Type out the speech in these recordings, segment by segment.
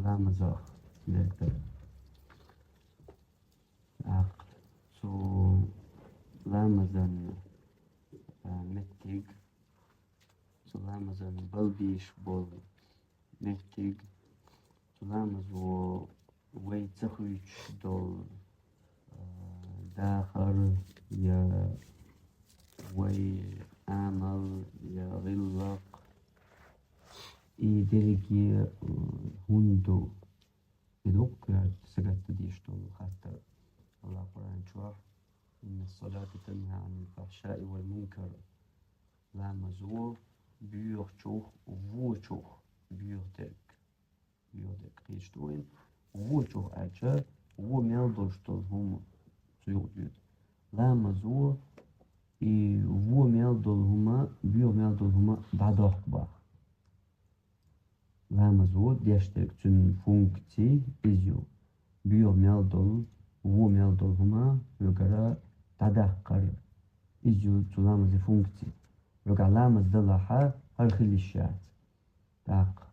Lamazor lite så Lamazon mettig så Lamazon balbish bol mettig så Lamazo way تخرج دول داخل يا وي عمل يا غلق إيدرجي هندو يدوك سجدت ديشتول حتى الله القرآن شرح إن الصلاة تنهى عن الفحشاء والمنكر لا مزور بيوخ شوخ ووشوخ بيوتك قيشتوين ووشوخ أجر وميلدوشتول هم سيوجد لا مزور وميلدول هما بيوميلدول هما بعدوخ با لا مزور ديشتك تن فونكتي إزيو بيوميلدول وميلدول هما يقرأ تدقر إزيو تلامز فونكتي يقرأ لامز دلحا هرخليشات تاق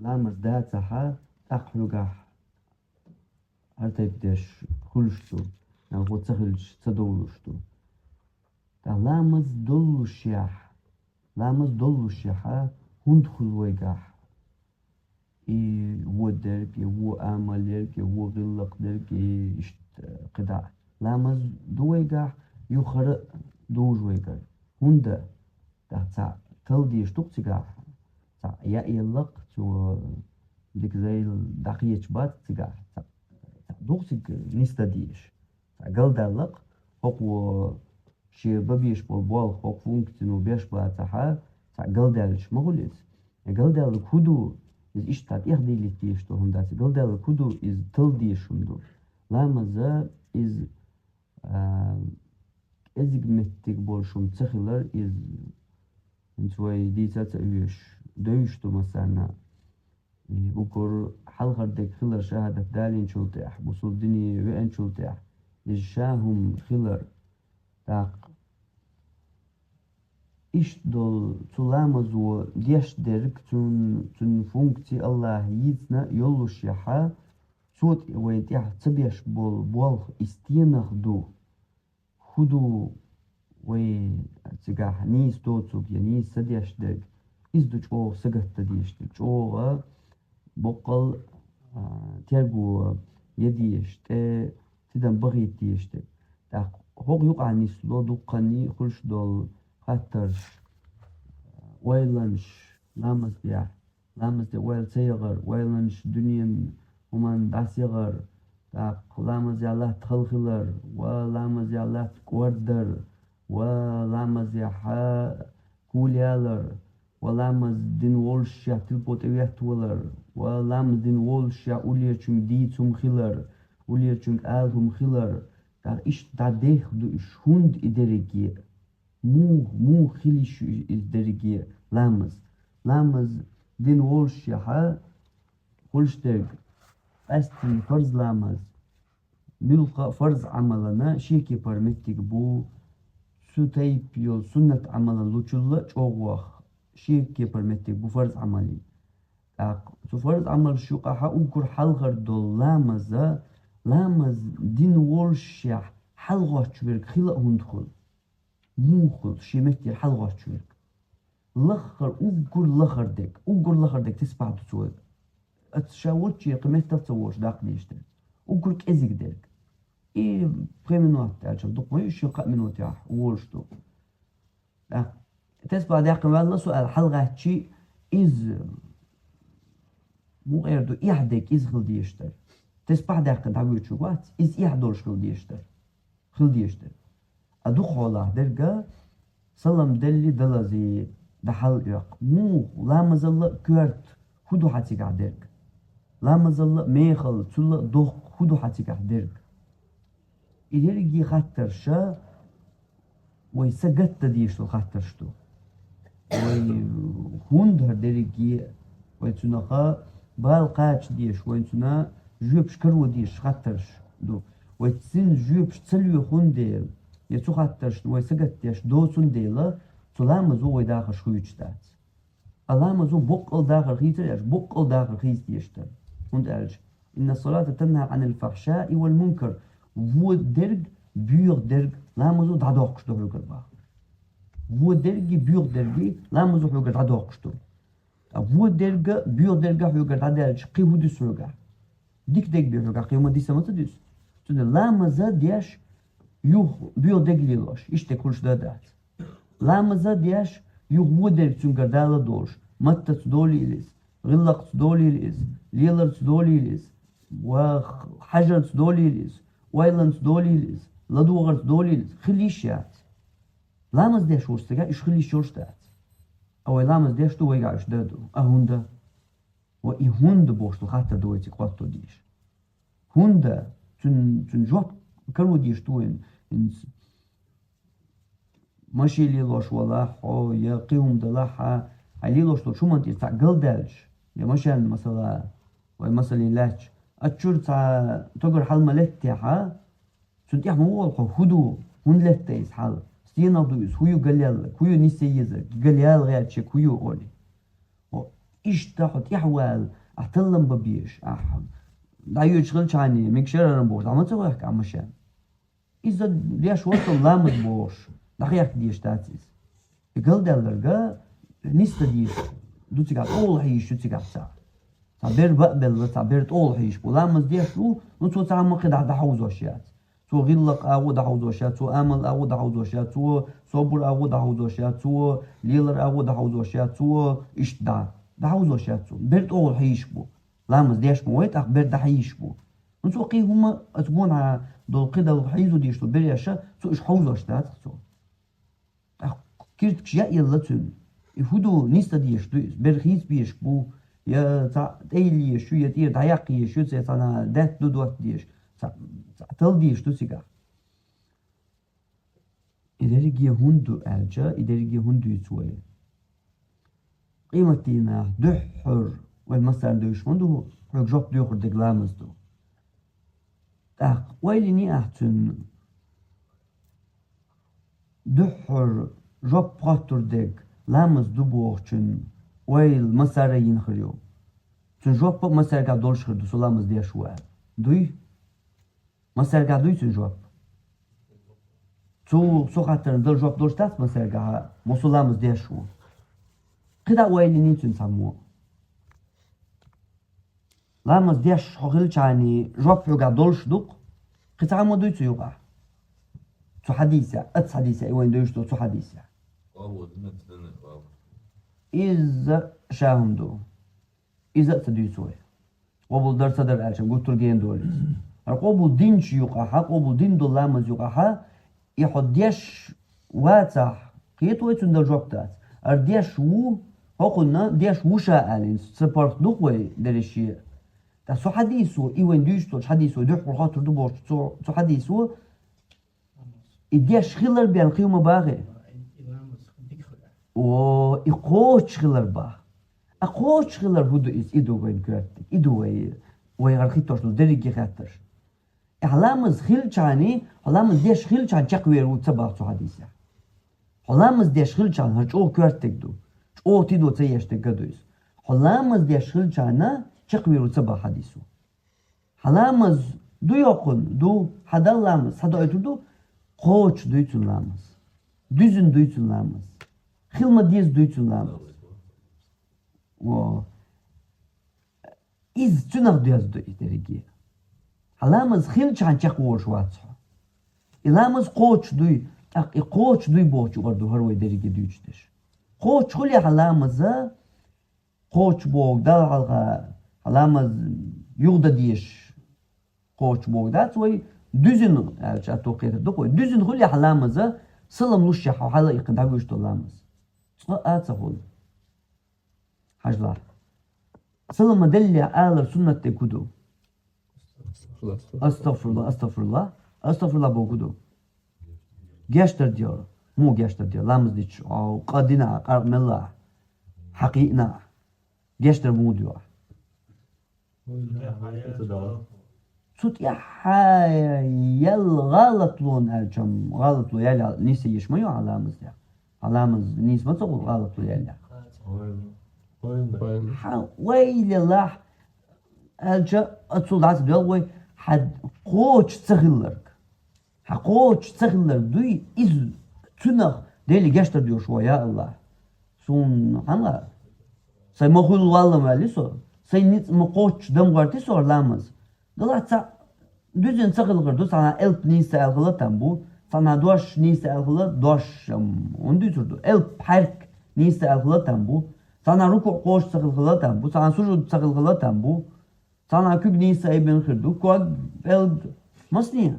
لامز داتها تاق يقرأ هرتيبدش خلشتو ناقو تخلش تدولشتو تا لامز دولشيح هند خلويقاح و درك و آمال درك و غلق درك اشت قداع لامز دويقاح يخرق دوجويقاح هند تا تلديش تقتقاح تا يأيلق تو ديك زي الدقية بات تقاح تا دوقتق نستديش تا قلدالق هو شي ببيش بالبال هو فونكتنو بيش باتها تا قلدالش مغلس قلدال كودو إز إشتات إخدي لتيشتو هندات قلدال كودو إز تلديش هندو لامزا إز إزيق متك بولشم تخلر إز انتوي ديتا تأويش دويشتو مسانا وكور حلقر ديك خلر شهادة دالين شلتاح بوصول ديني وين شلتاح إز شاهم خلر تاق إيش دول تلامزو ديش درك تن فونكتي الله يتنا يولوش يحا صوت ويتيح تبيش بول استينخ دو خدو وي تقاح نيس دوتوك يا نيس سديش درك إز دو جوغ سقط ديش درك جوغ بقل تيرجو يديش تدن بغيت ديش درك تاق هوق يقع نيس لو دوقني خلش دول خاطرش ويلنش لامز دي ويل سيغر ويلنش دنيا ومن داس يغر تاق لامز يالله تخلخلر ولامز يالله تقوردر ولامز يحا كوليالر ولامز دين وولش يا تلبوت ويهتولر ولامز دين وولش يا أوليرشنك ديتهم خلر أوليرشنك آلهم خلر تاق إش داديخ دو إش هند إدريكي مو خليش إدريكي لامز دين وولش يحا خلشتك أستن فرز لامز ملقى فرز عملنا شيكي برمتك بو سوتيب يول سنة عملا لوچولا چوغوخ شيكي برمتك بو فرز عملي سو فرز عمل شوقا حاوكر حلغر دول لامز دين وولش يح حلغوه چوبرك خلا هندخل موخل شيمتي حلغوه چوبرك لخر اوغر لخر ديك تسبع تسوي اتشاورتش قيمتها تصورش داق ديشتر اوغر كازيك ديك اي بريمينوات تاعش دوك ما يشي قا منوت يا وولشتو تسبع داق والله سؤال حلغه تشي از مو غير دو يحدك از خل ديشتر تسبع داق داوي شوات از يحدورش خل ديشتر ادو خولا درجه سلام دلي دلازي دحل يق مو لامز الله كورت خدو حتيك عدرك لامز الله ميخل تلا دوخ خدو حتيك عدرك إدرجي خاطرشا ويسجت ديشتو خاطرشتو وي هوندر درجي ويتناقا بالقاش ديش ويتنا جوبش كرو ديش خاطرش دو ويتسين جوبش تسلو خونديل يتو خاطرش ويسجت ديش دوسون ديلا تلامز هو داخل شويتشتات Allah'ımız o bokal dağır hizir yaş, bokal dağır hiz diyiştir. Und elç. İnne salate tenha anil fahşai vel munkar. Bu derg, büyük derg, Allah'ımız o dada okuştur hügür bak. Bu dergi, büyük dergi, Allah'ımız o hügür dada okuştur. Bu dergi, büyük dergi hügür dada elç, kıyhudüs hügür. Dik deg bir hügür, kıyhuma disamatı düz. Çünkü Allah'ımız'a diyaş, yuh, büyük dergi loş, işte kurşda da. Allah'ımız'a diyaş, yuh bu dergi çünkü dağla doğuş. متى تدوليلز غلق تدوليلز ليلر تدوليلز وحجر تدوليلز ويلن تدوليلز لدوغر تدوليلز خليشيات لامز ديش ورستجا إيش خليش ورستات أو لامز ديش تو ويجعش دادو أهوندا وإهوند بوش الخاطر دويتي قطو ديش هوندا تن جواب كرو ديش تو إن ماشي لي لوش ولا حو يقيهم دلاحة عليلوش تو شو منتي تاع قلدلش يا مشان مثلا ومثلا لاتش اتشور تاع تقر حال ملت تاعها سنتي مو هدو هون لتيس حال ستينا دويس هيو قليل هيو نسيز قليل غير هيو اولي و ايش تاخد يحوال احتلم ببيش دا يشغل شاني مكشر انا بوش عم تروح عمشان اذا ليش وصل لامد بوش دقيق ديش تاتيس قلدلرغا نيستا ديش دو تيغات اول هيش دو تيغات سا تعبير بقبل تعبير اول هيش بولامز ديش رو نتو تعمق دا حوزوشيات تو غلق او دا حوزوشيات تو امل او دا حوزوشيات تو صبر او دا حوزوشيات تو ليلر او دا حوزوشيات تو ايش دا حوزوشيات تو بيرت اول هيش بو لامز ديش مويت اخبر دا هيش بو نتو قي هما اتبون دول قيدا وحيزو ديش تو برياشا تو ايش حوزوشيات تو كيرت كشيا يلا تون يفودو نيستا ديش دويس برخيز بيش بو يا تايلي شو يتير دايقي شو تسانا دات دو دوات ديش تل ديش تو سيغا إداريجي هندو ألجا إداريجي هندو يتوي قيمتينا دحر والمسار دوش هندو حق جوب ديوخر دقلامز دو ويليني أحتن دحر جوب بغاتور دق لامز دوبوخچن ويل مسار ينخريو تن جوب مسار قا دولش خردو سو لامز ديا شو دوي مسار قا دوي تن جوب سو خاطر دل جوب دولش تاس مسار قا موسو لامز ديا شو قدا ويل نيتن سامو لامز ديش حقل چاني جوب قا دولش دوق قطع مو دوي تو يوقع تو حديثة أتس حديثة وين دويش تو حديثة إذا شاهمدو إذا تديسوي قبل درس در أشم قلت الجين دوليس قبل دين شيوقها قبل دين دولامز يوقها يحديش واتح قيت ويتون در جوبتات أرديش و هقولنا ديش وشا ألين سبارت دوقوي درشية تا سو حديثو إيوين دويشتو حديثو دوح بالخاطر دوبوش سو حديثو إديش خلر بيان قيمة باغي و إقوش خلر با أقوش خلر هدو إس إدو وين كرتك إدو وين غرخيتوش دو دريجي خاطر إحلامز خيل چاني حلامز ديش خيل چان چاقوير وتباق سو حديثة حلامز ديش خيل چان هرچ او كرتك دو او تيدو تيشتك قدويس حلامز ديش خيل چانا چاقوير وتباق حديثو حلامز دو يقون دو حدالامز حدا ايتو دو قوش دويتون لامز düzün duysun lamos. Hilma diz duysun lamos. O iz tünav duyaz derigi. Halamız hil çançak uğuş vatsa. İlamız koç duy. Koç duy boğuç uğurdu harvay derigi duyuştur. Koç huli halamızı koç boğda halga halamız yuğda diyiş koç boğda soy düzün elçat okuydu dokoy düzün huli halamızı sılım luşya hala iqda güçtülamız. Atsa hol. Hajlar. Sılım delli alır sünnette kudu. Estağfurullah, estağfurullah. Estağfurullah boğudu. Geçtir diyor. Mu geçtir diyor. Lamız diç. Qadina, qarmella. Haqiqna. Geçtir mu diyor. Tut ya hayal galatlun elçam. Galatlu yel nisi yişmiyor alamız ya. Alamız nismeti galatlu yel. ويل الله الجا أتصل عز وجل حد قوش تغلرك قوش تغلر دوي إز تنخ ديلي جاشتر ديوش يا الله سون الله سي مخول والله ماليسو سي نيت مقوش دم غارتي سور لامز دلتا düzün çakılgırdı sana elp neyse elgılı tembu sana doş neyse elgılı doş onu düzürdü elp park neyse elgılı tembu sana ruku koş çakılgılı tembu sana sucud çakılgılı tembu sana küb neyse ibn khirdu kod el masniye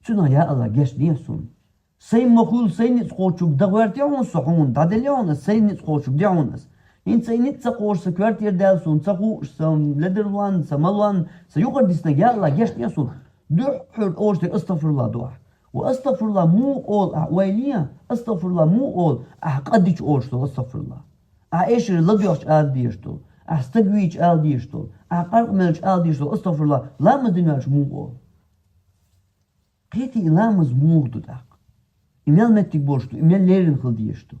şuna ya Allah geç niye sun sayın makul sayın koçuk da vertiyon suhun dadeliyon sayın koçuk diyorsunuz إنت سينت سقور سكوارتير دالسون سقو سم لدروان سمالوان سيقر ديسنا يا الله جيش نيسون دحر أوشتك استغفر الله دعاء واستغفر الله مو أول أحواليا استغفر الله مو أول أحقديش أوشتو استغفر الله أعيشر لديوش آل ديشتو أستقويش آل ديشتو أحقرق ملش آل ديشتو استغفر الله لا مدنياش مو أول قيتي لامز مو داك إميال متك بوشتو إميال ليرن خل ديشتو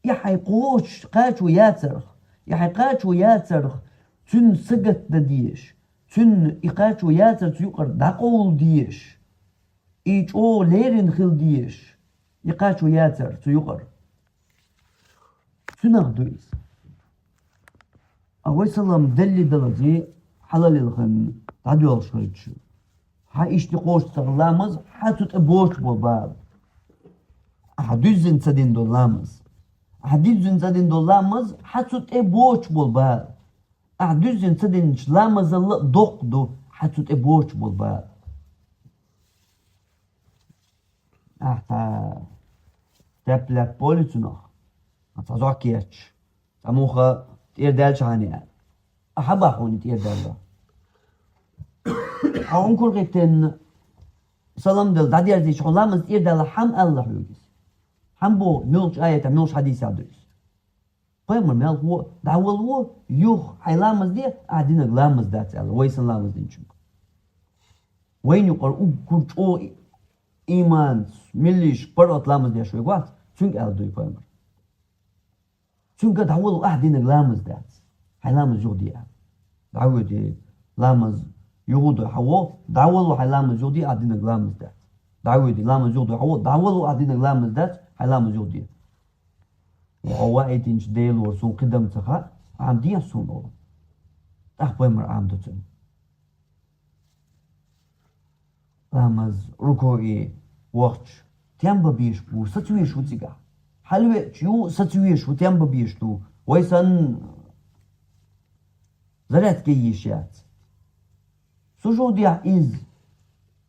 يحي قوش قاش وياترخ يحي قاش وياترخ تن سقط ديش تن إقاش وياتر تيقر داقول ديش إيش أو ليرن خل ديش يقاش وياتر تيقر تنخ دويس أول سلام دلي دلزي حلال الخن تعديول شويتش ها إيش تقوش تغلامز حاتوت أبوش بوباب حدوزن تدين دولامز أحديزن تدين دولامز حتوت بوش بالبال أحديزن تدين شلامز الله دوق دو حتوت بوش بالبال أحتا تبلا بوليتونخ أتزوكيتش تموخا تيردالش هاني أحبا خوني تيردالله أون كل غيتن سلام دل دادير زي شغلامز تيردالله حم الله يوجس حمبو ملش آية ملش حديث عدوس قيمر مال هو دعوة هو يوخ حيلامز دي قاعدين غلامز دات على ويسن لامز دينشم وين يقر كل او إيمان مليش برات لامز دي شوي قوات شنك ألدوي قيمر شنك دعوة قاعدين غلامز دات حيلامز يغدي دعوة دي لامز يغدو حوو دعوة حيلامز يغدي قاعدين غلامز دات دعوة دي لامز يغدو حوو دعوة قاعدين غلامز دات حيلامز يغدي وعوائد إنش ديل ورسون قدم تخا عم دي سون أول أخبر مر عم دوتن لامز ركوعي وقت تيامبا بيش بو ستويش وتيجا حلوة شو ستويش وتيامبا بيش تو ويسن زرعت كيشات سجودي إز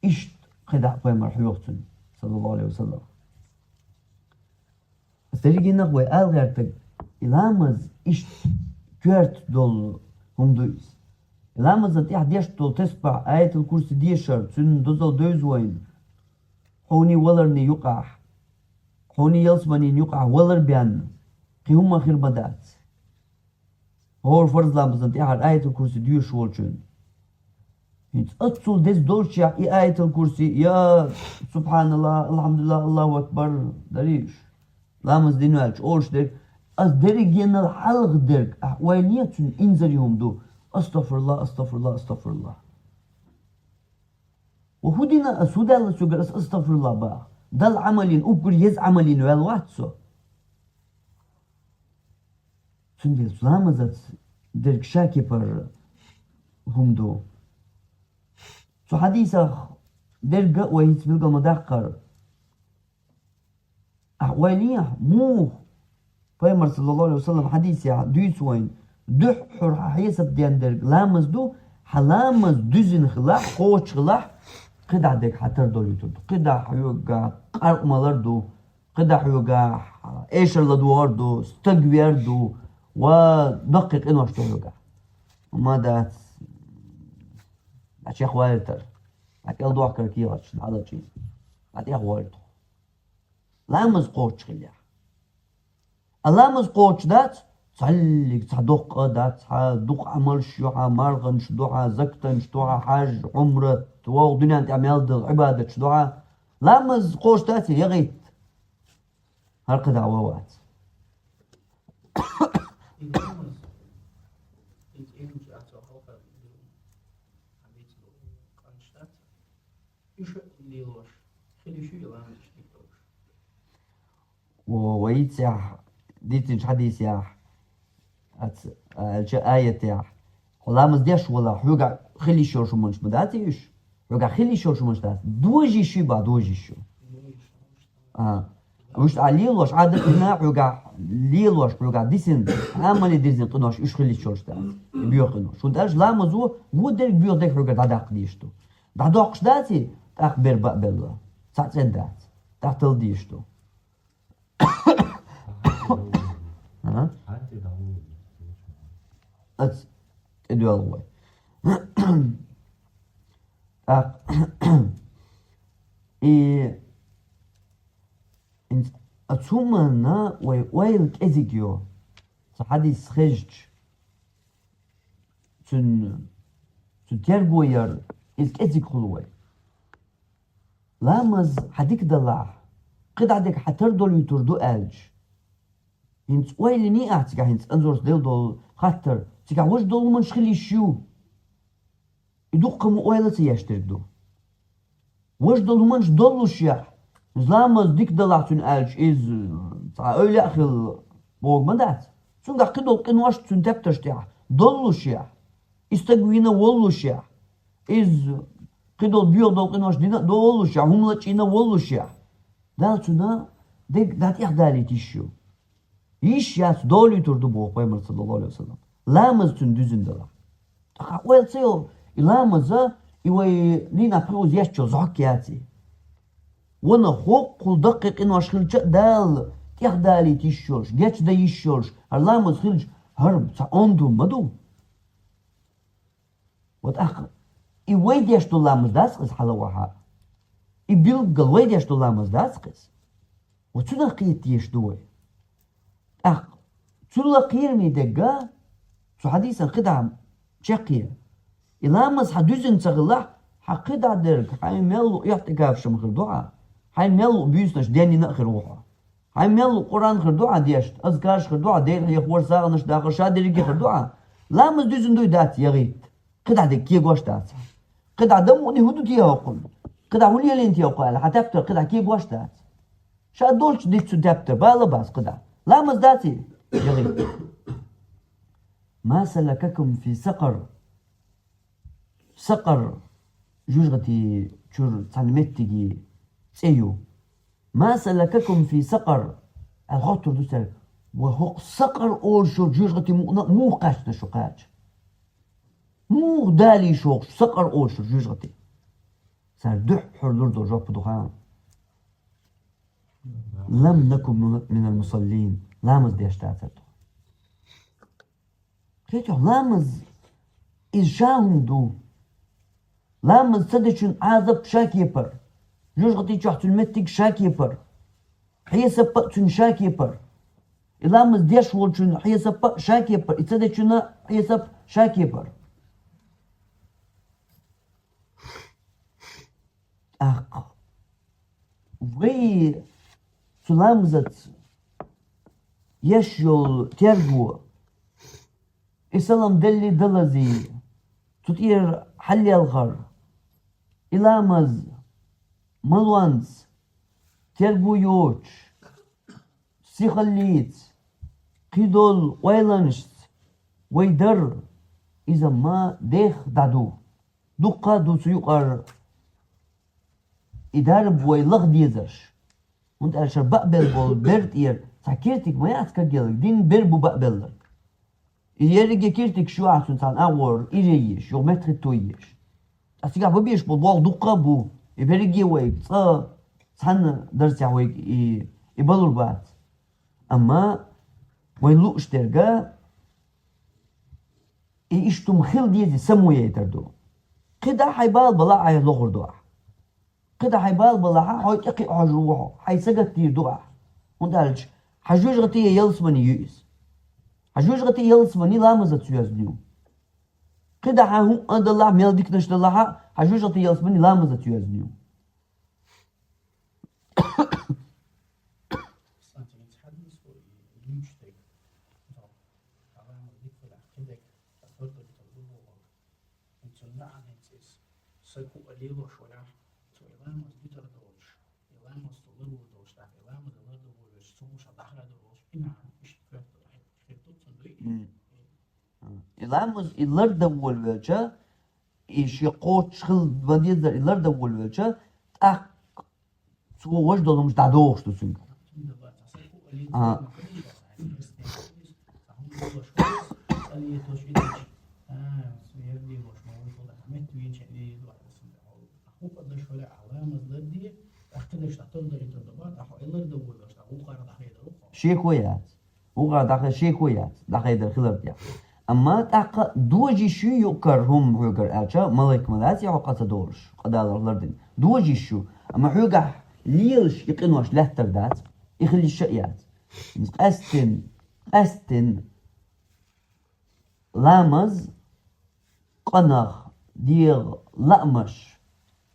إشت قد أخبر مر حيوتن صلى الله عليه وسلم Sergina ve algertek ilamaz iş kört dol humduyuz. İlamaz at ihdiyaş dol tespa ayetul kursi diyşar tün dozal dözwein. Honi walarni yuqah. Honi yalsmani yuqah walar bian. Qihum akhir badat. Hor farz lamaz at ihar ayetul kursi diyş wolchun. Hiç atsul des dolşya ayetul kursi ya subhanallah alhamdulillah Allahu ekber dariş. لامز دينوالش أورش درك أس درك ين الحلق درك أحوالية إنزليهم دو أستغفر الله أستغفر الله أستغفر الله وهدينا أسودا الله سوغر أستغفر الله بقى دل عملين أبقر يز عملين والواتسو سندل سلامزت درك شاكي بر هم دو سو حديثة درك وهيت بلغة مدقر أحواليه مو فيمر صلى الله عليه وسلم حديث يا دويس وين دحر حيسب ديان درك لامز دو حلامز دوزن خلاح قوش خلاح قدع ديك حتر دول يترد قدع حيوغا قرق مالر دو قدع حيوغا ايشر لدوار دو استقوير دو ودقق انو اشتو حيوغا وما دات اشي اخوالتر اتي الدوار كركيغاش هذا شيء اتي اخوالتر لامز قوش خليها اللامز قوش دات تعلق تصدق دات صدق عمل شوحة مرغن شدوحة زكتن شدوحة حاج عمرة تواو دنيا انت عميال دل عبادة شدوحة لامز قوش دات يغيت هرق دعوات digamos, dit eventjes uit zo'n halve een beetje kan staat. Is er Leos, geen issue aan de stikdoos. ويتسع ديت حديث يا آية يا خلامز ديش ولا حوجا خلي شو شو منش بداتيش حوجا خلي شو شو منش دات دوجي شو با دوجي شو مش عليلوش عادة هنا حوجا ليلوش حوجا ديسن عملي ديسن قناش إيش خلي شو شو دات بيوقنو شو داش لامزو هو دير بيوق ديك حوجا دادق ديشتو دادقش داتي أخبر بقبل ساعة دات تحتل ديشتو ها؟ أت إدوال إيه إنت أتومنا ويل كأزيجيو صحادي خرج تن تربوير إز كأزيج خلوي لامز حديك دلع قد عدك حتردول يتردو ألج إنت ويل ني أعتقى إنت أنظر دول خاطر تيجا وش دول من شخلي شو يدق ويل سيشتردو وش دول منش دولو شيا زلامز ديك دلعتون ألج إز öyle akıl boğmadat. Çünkü akıl olken vaş tün teptaştya dolu şia. İstagvina volu şia. İz kıdol biyo dolken vaş dina dolu şia. Humla çina volu şia. Dalçuna dek dat ihdali tişiyor. İş yas dolu turdu bu Peygamber sallallahu aleyhi ve sellem. Lamaz tün düzündeler. Taka wel seo ilamaz'a iwe nina proz yaşço zakiyati. وانا خوق دقيق انه اشخل دال تيخدالي تيشورش جيتش دا يشورش هلا ما تخلج هرب تعوندو مدو وتأخ ويد يشتو لامز داسقس حلوها يبيلقل ويد يشتو لامز داسقس وتنقيت يشتوي أخ تلقير مي دقا شو حديثا خدعة شقية إلامز حدوزن تغلح حقدع درك حي ميلو يعطيك هافشم خردوعة حي ميلو بيوسنش داني نأخر روحه حي ميلو قرآن خردوعة ديشت أذكارش خردوعة دير هي خوار ساغنش داخل شادر يجي خردوعة لامز دوزن دوي دات يغيت قدع دك كي قوش دات قدع دموني هدو تيها وقل قدع ولي لين تيها وقال حتفتر قدع كي قوش دات شاد دولش ديت سو تفتر بالا باس قدع لامز داتي يغيت ما سلككم في سقر سقر جوجغتي شور تنمتجي سيو ما سلككم في سقر الخطر دوسر وهو سقر أول شو جوجغتي مو قاشنا شو قاج مو دالي شو سقر أول شو جوجغتي صار دح حلور دو جوب دخان لم نكن من المصلين لامز دي اشتاتت كيتو لامز إجاهم دو لامز صدقون عذاب شاك يبر جوج غطي تحت المتك شاك يبر حيسب بقتون شاك يبر لامز ديش ولشون حيسب بق شاك يبر صدقون حيسب شاك يبر أق وي سلامزت يشيل ترجو إسلام دلي دلزي تطير حلي الغر إلامز ملوانز تربو يوش سيخليت قيدول ويلانشت ويدر إذا ما ديخ دادو دقا دو سيقر إدارب ويلغ ديزرش وانت أشر بقبل بول برد إير ساكيرتك ما يعتكا جيلك دين بربو بقبلك يرجع كيرتك شو عشان تان أور إيجيش يوم متر تويش أسيقع ببيش بالباق دقة بو يبرجع ويك صان درس ويك يبلور بات أما وين لوش ترجع إيشتم خيل ديزي سموية يتردو كده حيبال بلا عي لغر دعاء كده حيبال بلا حي يقي عجروه حي سجت تير دعاء وندالج حجوج غتيه يلسمني يؤس حجوج غتي يلسمني لامزة تيازنيو كده هم أد الله ميل ديك نشد الله حجوج غتي يلسمني لامزة تيازنيو عن هنسيس سكو أليلو شوية تو إلام بيتر دوش إلام استولو دوش تاع إلام دلدو دوش سومش داخل دوش إنا إيش كيف خيطوت صندوق İlamız illar da volverçe iş yokoç xil vadiyazlar illar da volverçe tak soğuş dolmuş da doğuştu çünkü. شيء كويس وقرا داخل شيء كويس داخل الخلط يا أما تاق دوجي شو يكر هم هجر أرجع ملك ملازي عقد دورش قدال الأرضين دوجي شو أما حجة ليش يقنوش لهتر دات يخلي الشقيات أستن لامز قناخ دير لامش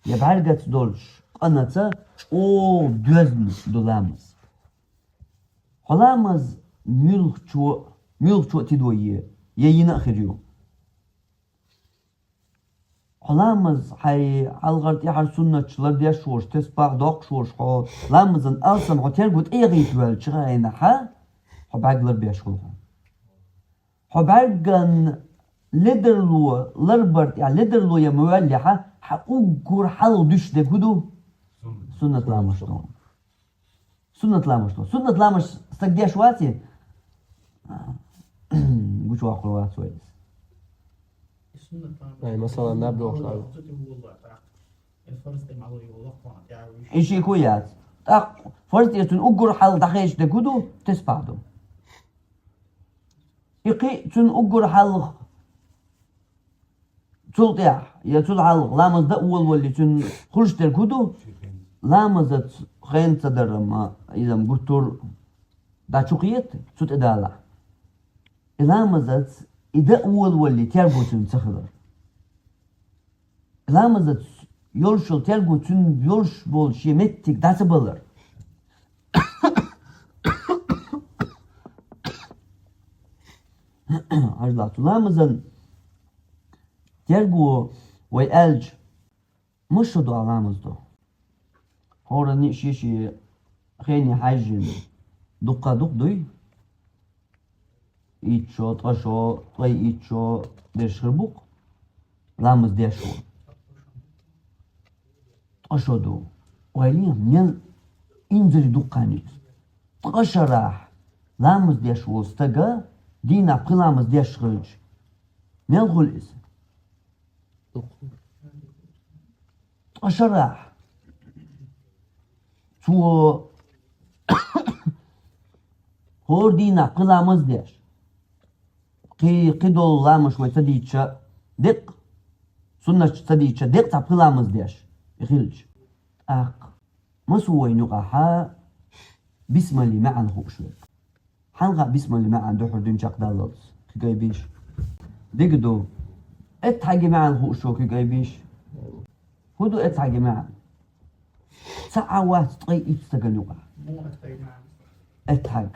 يبعرقت دولش قناته أو دوزن دولامز حلامز ملك شو تدويه يينا خريو حلامز حي عالغرت يحر سنة شلر ديا شوش تسباق دوق شوش حو لامزن ألسن عتير قد إيغيت وال شغاين حا حبعقلر بيشغلهم حبعقن لدرلو لربرت يعني لدرلو يا مولحة حقوقر حلو دش دكودو سنة لامشتو سنة لامش استقديش واتي قلت واقع وات سويس يعني مثلا نبدأ وخلاص إيش يكويات تاق فرض يتون أجر حال دخيش دكودو تسبعدو يقي تون أجر حال تلطيع يا تل حال لامز ده أول واللي تون خلش تركودو لامزت خين صدر ما إذا مقطور دا شقيت تut إدالة لامزت إذا أول واللي تربوتن سخدر لامزت يولشل تربوتن يولش بول شيمتك داس بلر عجلات لامزن تربو ويألج مش شدو لامزدو هورا شيشي خيني حاجن دقة دق دوي إيتشو طشو طي إيتشو دير شربوق لامز ديشو طشو دو ويلين من إنزل دقانيت طشراح لامز ديشو استقا دينا بقلامز ديش خرج ملغول اسم طشراح تو هور دينا قلامز ديش قدول لامش ويتديتشا دق سنة تديتشا دق تاب قلامز ديش يخلج أق مسوي نقاحا بسم اللي معن خوشوك حلقة بسم اللي معن دوحر دنشاق دالوز كيبيش دقدو اتحاجي معن خوشوك كيبيش هدو اتحاجي معن ساعات طي يستقلوها اتحق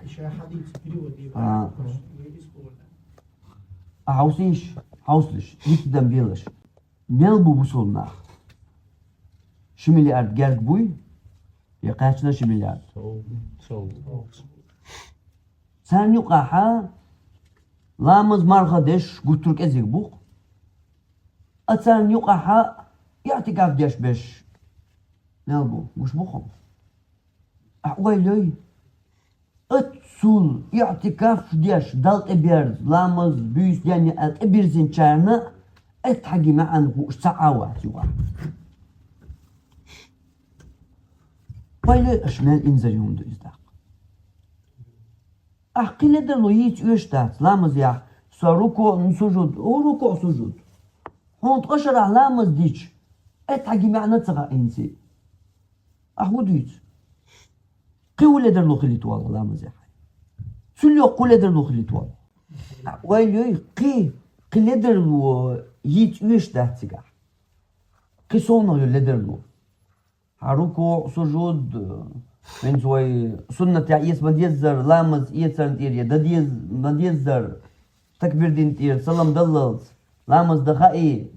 عاوزيش عاوزلش يتدم بيلش ميلبو بوصلنا شميليارد جارد بوي يقاشنا شميليارد سان يقاحا لامز مرغدش قلتلك ازيك بوق اتسان يقاحا يعتقاف ديش بش ميلبو مش بوخم أحوالي اتسول اعتكاف ديش دالت ابيرز لامز بيس يعني الابيرزين شارنا اتحقي معن هو ساعات يوغا ويلي اشمال انزل يوم دو ازداق احقي ندر لو ييت يشتات لامز يا ساروكو نسجود او روكو سجود هون تقشر لامز ديش اتحقي معنا تغا انسي أحوديت قولة در لو خليت والله لا مزاح سلو قولة در لو خليت والله ويلي قي در لو يت يش ده تجاه قي صونا يو لدر لو حركو سجود من زوي سنة يعيس بديزر لامز يتسر تيريا دديز بديزر تكبير دين تير سلام دللز لامز دخائي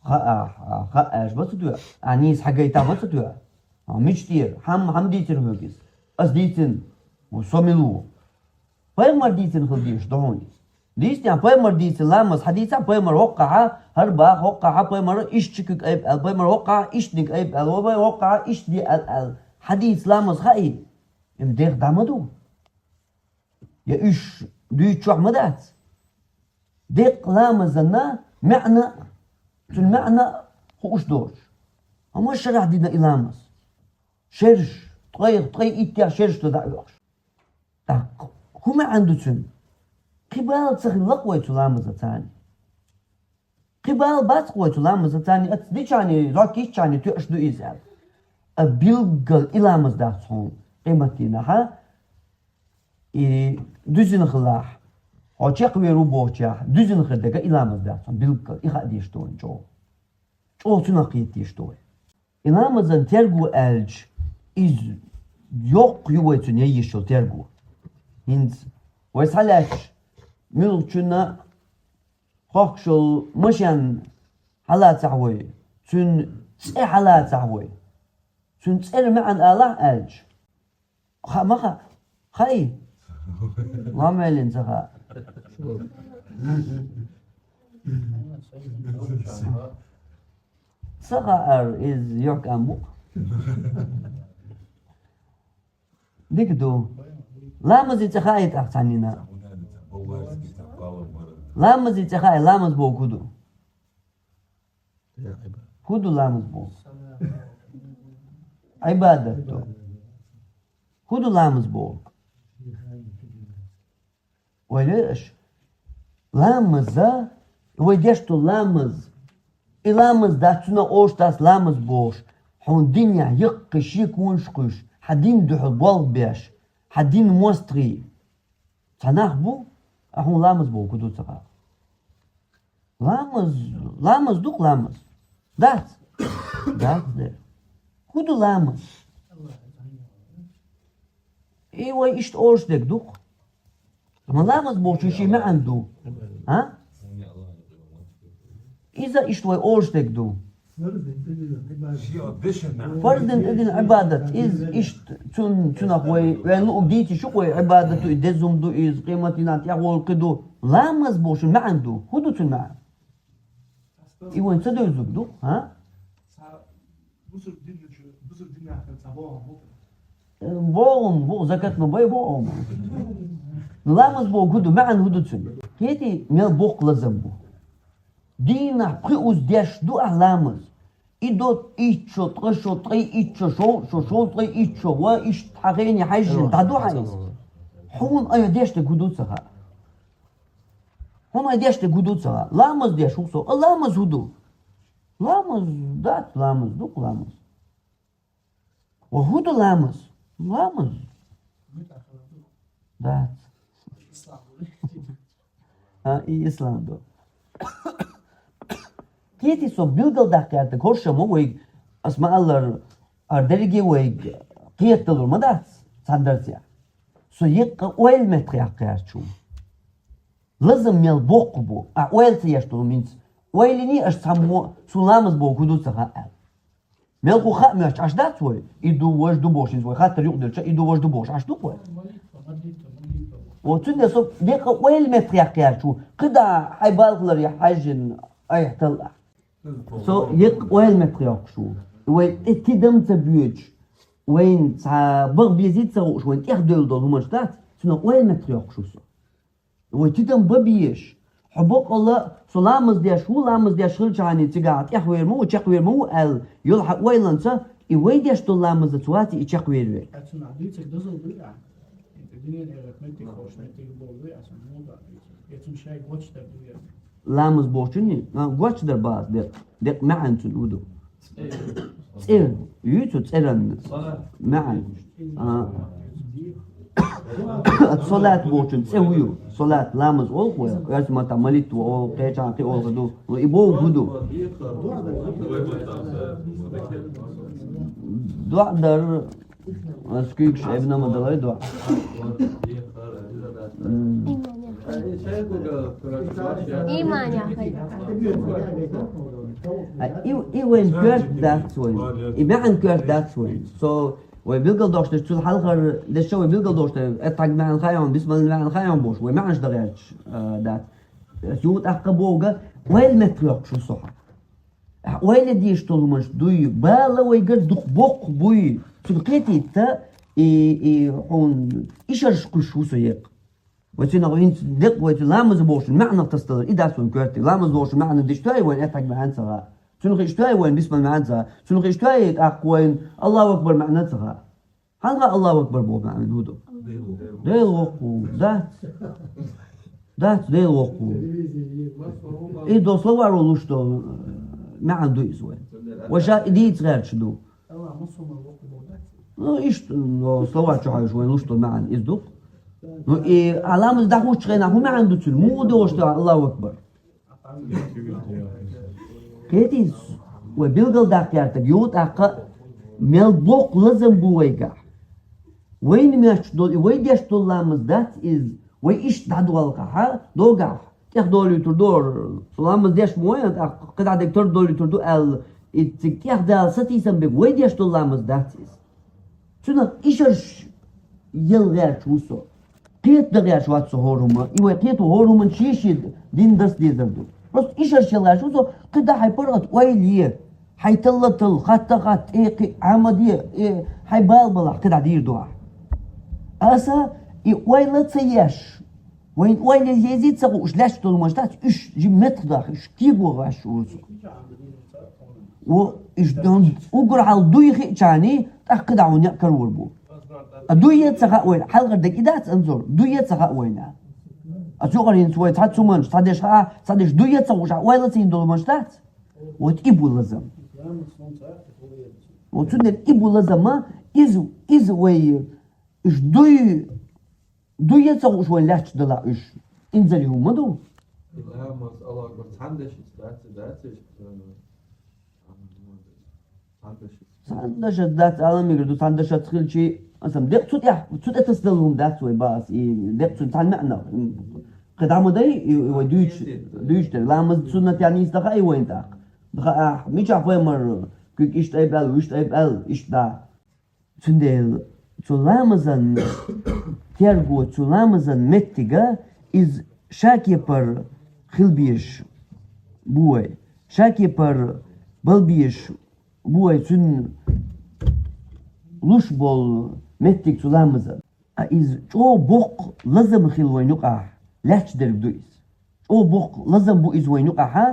خاش بس دو انيس حاجيتا بس دو مش دير هم ديتن هوجس اس ديتن وسوميلو فايمر ديتن خديش دهوني ديستان فايمر ديتن لامس حديثا فايمر وقع هربا وقع فايمر اشتكك ايب فايمر وقع اشتنك ايب وقع اشتي حديث لامس خاي ام دير دامدو يا ايش دي تشوح مدات ديق لامزنا معنى المعنى خوش دوش اما الشرع دينا إلامس شرش طيق إتيا شرش تدعيوش هو ما عنده تن قبال تسخي لقوي تلامزة تاني قبال بات قوي تلامزة تاني دي چاني راكيش چاني تيوش دو إزال أبيلغل إلامز داتون قيمتنا ها دوزين خلاح 어찌 그외로 보자 düzün xırdega ilamızdasan bilqil ixadiştoyn çoğ çoğuna qiyetiştoy ilamızın tergu elç iz yok yuvetun yeşil tergu hins vesalaç milçuna xoxşul mışan halat sahwe tün tse halat sahwe tün tser ma'an Allah elç xamaxa xay lamelin saha صغار is yok amuk dikdo lamaz itkhayt ahsanina lamaz itkhayt lamaz bo kudu lamaz bo ibadatu kudu lamaz bo وليش لامز وديشتو لامز إلامز داتنا أوش تاس لامز بوش حون دنيا يقش يكونشقش حدين دوح البول بيش حدين موستري تناخ بو أحون لامز بو كدو تقا لامز دوك لامز دات ده كدو لامز إيوه إشت أوش ديك دوك ما لامز بوش شي ما عنده ها إذا إشتوي أورش تكدو فردن إذن عبادة إذ إشت تون أخوي وين لو بديتي شو خوي عبادة إدزم دو إذ قيمتنا تيغول قدو لامز بوش ما عنده هدو تون معه إيوه تصدق يزبدو ها بوم زكاة نبي بوم لامز بو هدو ما عنده هدو تون كيتي ميل بوق لازم بو دينا قيوز ديش دو أهلامز إدوت إيتشو تغشو تغي إيتشو شو تغي إيتشو وإيش تحقيني حاجة تعدو حاجز حون أيو ديش تقودوت سخا هون أيو ديش تقودوت سخا لامز ديش وصو لامز هدو لامز دات لامز دوك لامز وهدو لامز دات إسلام دو كيتي سو بيلدل داكيات كورشا مو ويج اسمع الله اردريجي ويج قيتلور مدات ساندرسيا سو يق ويل متري حقياتشو لازم ميل بوقبو ويل تيشتو مينز ويلني اش سامو سلامز بو كودو سخا ميل خو خا مش اش دات وي يدو واش دو بوشين وي خاطر يقدر يدو واش دو بوش اش دو وي وتند سو ديق ويل متري حقياتشو قدا حيبالغلر يا حاجن اي طلع سو يق وين متريق شو وين اتدم تبيج وين تا بغ بيزيد سو وين تخدل دول هما شتات شنو وين متريق شو سو وين تدم ببيش حبوك الله سلامز ديش هو لامز ديش خلشاني تقعد يحوير مو تشقوير مو ال يلحق ويلنسا يوي ديش تو لامز تواتي يشقوير وي اتنا ديتك دزل بيع الدنيا الارثمتيك خوشنتيك بولوي عشان مو ده يتم شيء واتش ده لامز بوشني واتش در باز دق معن تنودو تسير يوتو تسيرن معن الصلاة بوشن تسويو صلاة لامز أول خويا ياسم تمليت أو قيچان قي أول غدو ويبو غدو دعاء در اسكيكش ابن مدلای دعاء إيمان يا أخي Iwen kurt dat soin. I ben kurt dat soin. So we bilgel dost de tul halger de show bilgel dost etag man khayon bismal man khayon bosh we ma'ash darach dat يوت أقبوجا وين متروح شو صح وين دي يشتغل مش دوي بالا ويقد دق بق بوي سلقيتي تا هون إيش شو سيق وتنا وين دق وين لامز بوش معنى تصدر إذا سون كرتي لامز بوش معنى دشتاي وين أتاك معناتها شنو غيشتاي وين بسم معناتها شنو غيشتاي أقوين الله أكبر معناتها هل الله أكبر بو معنى هودو ديل وقو dat deel وقو إيه دو صور ولوشتو ما عنده إسوان وشا دي تغير شدو إيش صور شو حاجة لوشتو ما عن إزدق إيه علامة دخوش تغينا هو ما عنده تل مو دوشتو الله أكبر كيتيس وبيلقل داكيارتك يوت أقا ملبوق لازم بويقع وين ما يشتول وين يشتول لامز that is ويش تعدو القاحة دوقع تاخدوا لي تردور سلام ديش موين قد عندك تردوا لي تردو ال تكيخ دا ستي سنبك وين ديش تلامز داتيس شنو إيشش يلغير شوسو قيت دغير شوات سهورهما إيوه قيت وهورهما شيشد دين دس ديزردو بس إيشش يلغير شوسو قد حيبرغت ويليه حيتلطل خط إيه عمدية إيه حيبالبلح قد عدير دعا أسا وين تسياش وين يزيد سقوش لاش طول مجتات إيش جيب متر داخل إيش كيبو غاش ورزو وإيش دون وقر على دوي خيشاني تأكد عون يأكل وربو دوي تسقى وين حلقة دك إذا تنظر دوي تسقى وينها أشوفه ينسوي تحت منش تادش دوي تسقوش وين تسين طول مجتات وتجيبو لازم وتقول إبو لازم ما إز وين إيش دوي يتصوش وين لاش دلا إيش إنزلي هم مدو لا ما الله أكبر تحندش تحندش ذات عالم يقدروا تحندش تخيل شيء مثلا دق تود تستلهم ذات وي باس دق تود تعال معنا قد عمو داي دويش لا مز سنة يعني يستقى وين تاق بقى مش عارف وين مر كيك إيش تايبال وإيش تايبال إيش دا سندل Tulamazan tergo tulamazan mettiga is shaki par khilbish buay shaki par balbish buay tun lushbol mettik tulamazan is o bok lazım khil waynuqa lach derduis o bok lazım bu iz waynuqa ha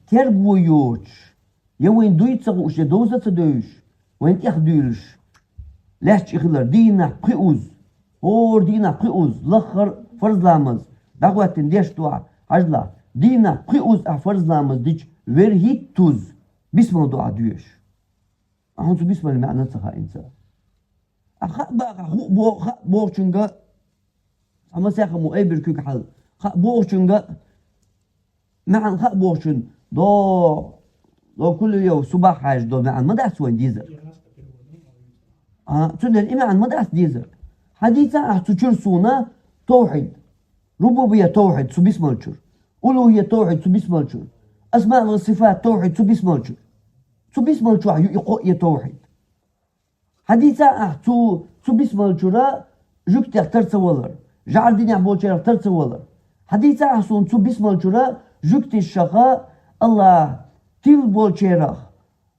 tergo yoch yawen duitsa ush doza tsadush وين تاخدولش لاش يخلر دينا قيوز اور دينا قيوز لخر فرض لامز دعوات ديش دعاء عجلة دينا قيوز فرض لامز ديش ورهيت توز بسم دعاء ديش أهونسو بسم المعنى تخا إنسان أخا بقى بو شنجا أما ساخا مو أيبر كيك حل خا بو شنجا معنى خا بو شن دو كل يوم صباح حاج دو معنى ما دعس وين ديزر تقول الإمام ما دعس ديزر حديثا أحتشر سونا توحيد ربوبية توحيد سو بسم الشر ألوهية توحيد سو بسم الشر أسماء والصفات توحيد سو بسم الشر سو بسم الشر يقوي توحيد حديثا أحتو سو بسم الشر جوكت يختار سوالر جعل دين يعبول شير يختار سوالر حديثا أحسون سو بسم الشر جوكت الشقاء الله تيل بول شيرخ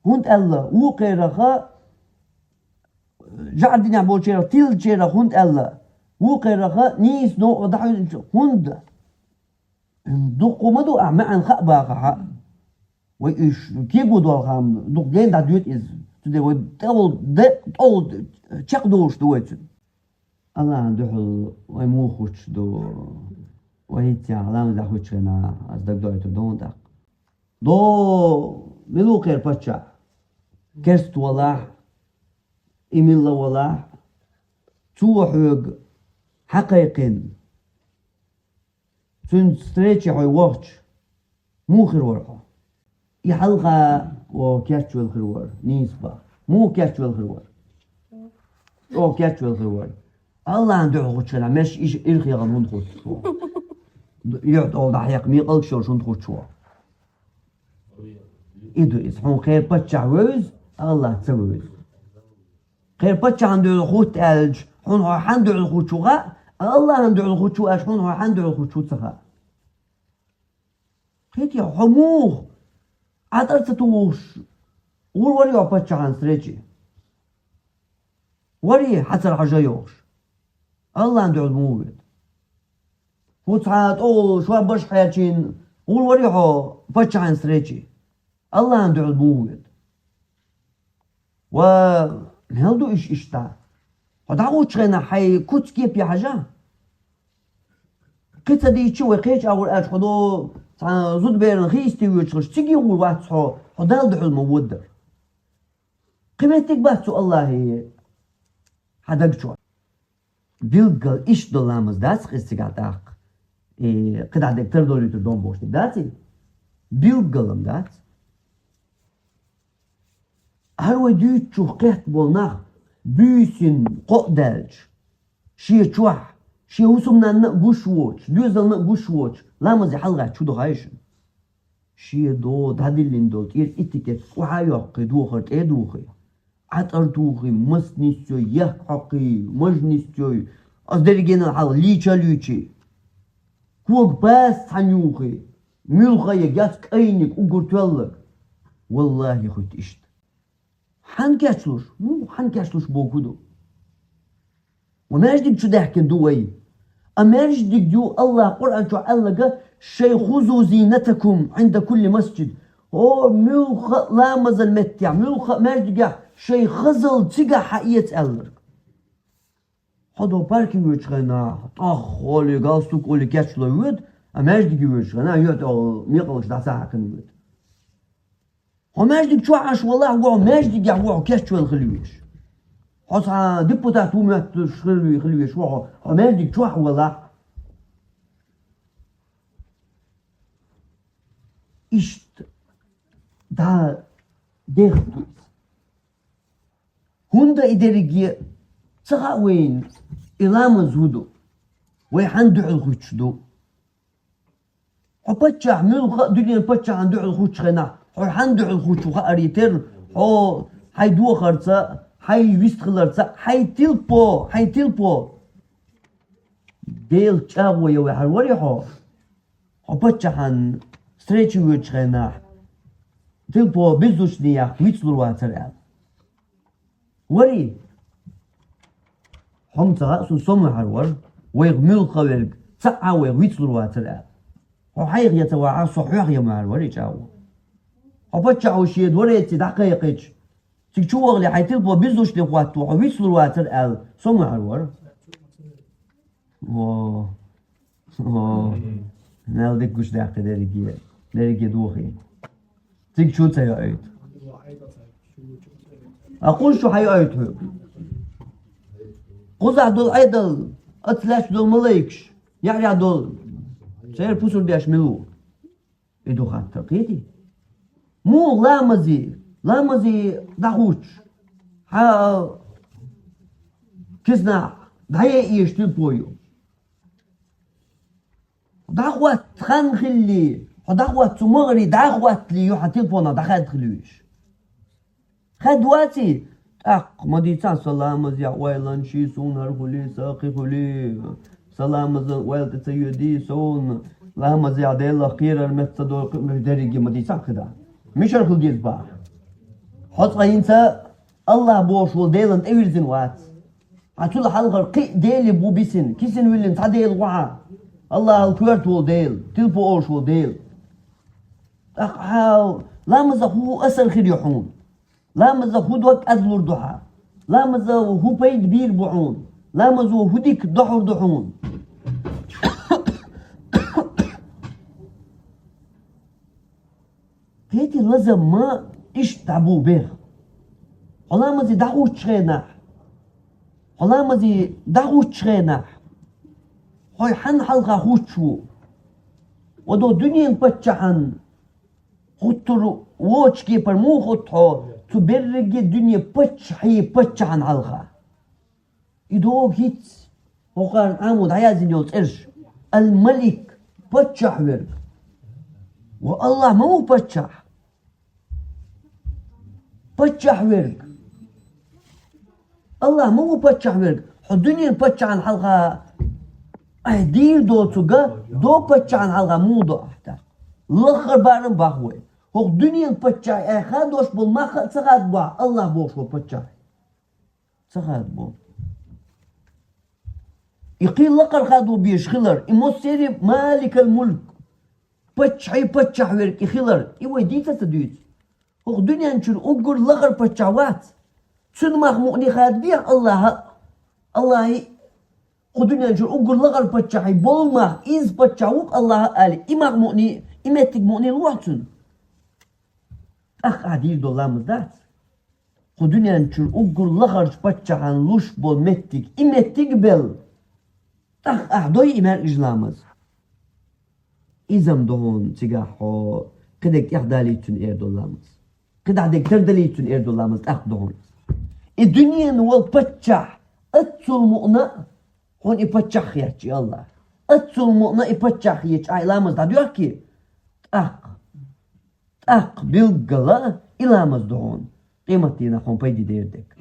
هند الله وقيرخ جعل دين بول شيرخ تيل شيرخ هند الله وقيرخ نيس نو ضحي هند دقوا مدو أعمى خباقها وإيش كيبو دول خام دق جين دا دوت إز تدي ودول تشق دوش دوت الله عنده ويموخش دو وهيتي علامة دا خوشنا از دق دوت دون دق دو ملوكير باتشا كرست ولا إيميلا ولا توحوغ حقيقين سن ستريتشي حوي وقتش مو خير ورقة يحلقة وكاتشو الخير نيسبة مو كاتشو الخير أو كاتشو الخير الله عنده خوشنا مش إيش إلخي غنون خوش يعد أو ضحيق ميقل شو شون خوش إدو إسحون خير بتشع ويز الله تسويز خير بتشع عنده الخوت ألج حون هو عنده الخوت شوغا الله عنده الخوت شو أش حون هو عنده الخوت شو تسخا خيتي حموخ عطر تتوش وري بتشع عن سريجي وري حتى الحجيوش الله عنده الموت وتعاد أول شو باش حياتين وري بتشع عن سريجي الله عنده الموت و هلدو إيش إشتا ودعو تشغينا حي كوت كيف يا حاجة قصة دي تشوي قيش أول أش خدو زود بيرن خيستي ويتشغش تيجي يقول واحد صحو خدال دعو المودر قيمتك بس الله هي حدق شو بيلقل إيش دولامز داس خيستي قاعداق قد عدك تردولي تردون بوشتي داتي بيلقلم دات هرو ديت شو قيت بولنا بيسن قدلج شي تشوح شي وسمنا نقوش ووتش دوزل نقوش ووتش لا مزي حلقة شو دهايشن شي دو دهدلين دول تير اتكت وحايوقي دوخرت اي دوخي عطر دوخي مسنسيو يحقي مجنسيو أصدرجين الحال ليتشا ليتشي كوك باس حنيوخي ملخي جاتك اينك وقرتولك والله خيت اشت حنكاشلوش مو حنكاشلوش بوكودو وماجدك شو ضحكن دوي أماجدك دو الله قرآن شو الله شي خذوا زينتكم عند كل مسجد أو ملخ لا مزل متع ملخ ماجدك شي خزل تيجا حقيقة الله هذا باركين ويشغنا أخولي قاستوك أولي كاشلو يود أماجدك ويشغنا يود أو ميقلش دا ساعة كنود وماجدك شو عاش والله وعو ماجدك يعوعو كاش شو الخلويش حصا ديبوتات ومات خلويش وعو وماجدك شو والله إشت دا ديختوز هوندا إدريجي تغاوين إلام زودو ويحندو الخوتشدو وبتشع ملخ دنيا بتشع عندو الخوتشخنا وحندو الخوتشو أريتر أو هاي دو خرصة هاي ويست خلرصة هاي تيلبو ديل تشابو يوي حروري حو وبتشع عن ستريتشي ويتشخنا تيلبو بيزوش نيا ويتسلور واتر وري هم تغاسو سمع حرور ويغمل خوالك ساعة ويغويتلور واتر وحيغ يتوعى صحيح يا معروري جاو وبتشعو شيد وريتي دقيقيش تكشو اللي حيتلبو بيزوش لي خواتو ويغويتلور واتر سمع حرور نالدك كوش داقي داريكي دوخي تكشو تيايت أقول شو حيايتو قزع دول أيضا أتلاش دول ملايكش يعني دول سير بوسر ديش ملو إدو خاطر قيدي مو لامزي داخوش ها كسنا دايا إيش تلبويو داخوات خنخلي وداخوات تمغري داخوات ليو حتلبونا داخات خلويش خدواتي ما ديتان سلام يا ويلان شي سونر خلي ساقي خلي سلام ويل تسيدي سون لا ما زي عدل خير المتصدق مدرج ما ديتان كده مش الخل ديز با حط انت الله بوش وديلن ايرزن وات عطول حلقه قي ديل بو بيسن كيسن ويلن تعديل وعا الله الكوارت وديل تلبو اوش وديل اخ لا مزخو اسر خير يحون لا مزا خودوك أذلور دحا لا مزا هو بيد بير بعون لا مزا هوديك دحور دحون قيتي لازم ما إيش تعبو بيه ولا مزي دعو تشغينا ولا مزي دعو تشغينا هاي حن حلقة خوتشو ودو دنيا بتشحن خوترو ووتش كيبر مو خوتو تبرج الدنيا بتش عن علقة يدوق هيت وقارن عمود عيازين يولت إرش الملك بتشح ورق والله مو بتشح بتشح ورق الله مو بتشح ورق الدنيا بتشح عن حلقة دير دو تجا دو بتشح عن حلقة مو دو أحتا لخر بارم باهوي هو الدنيا بتشح خدوش بالمخ سقط با الله بوش بتشح سقط بو يقيل لقر خادو بيش خلر إموسيري مالك الملك بتشح ورق خلر إيوه ديتا تدويت هو الدنيا نشر أقول لغر بتشعوات شنو مخموني خاد بيه الله الدنيا نشر أقول لغر بتشعي بولما إز بتشعوك الله قال مخموني إمتك موني الوقتن عديل دولار مزدات الدنيا نشر أقول لغر بتشعان لوش بول إمتك بل دوي إمار إجلامز إزم دون تجاحو قدك إحداليتون إير دولامز قد عدك تردليتون إير دولامز دون الدنيا نوال بتشح أتسل مؤنة هون إبتشح ياتي الله أتسل مؤنة إبتشح ياتي إلامز دا ديوكي بيلقلا إلامز دون قيمتنا هون بيدي ديردك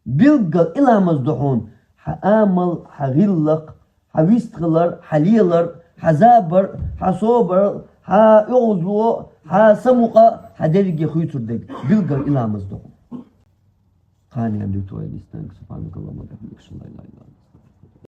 بيلقل إلامز دون حآمل حغلق حويستغلر حليلر حزابر حصوبر حيغزو حسمقة حدرجي خيطر دك بيلقل إلامز دون قاني عندي توالي استنك سبحانك اللهم وبحمدك لا إله إلا أنت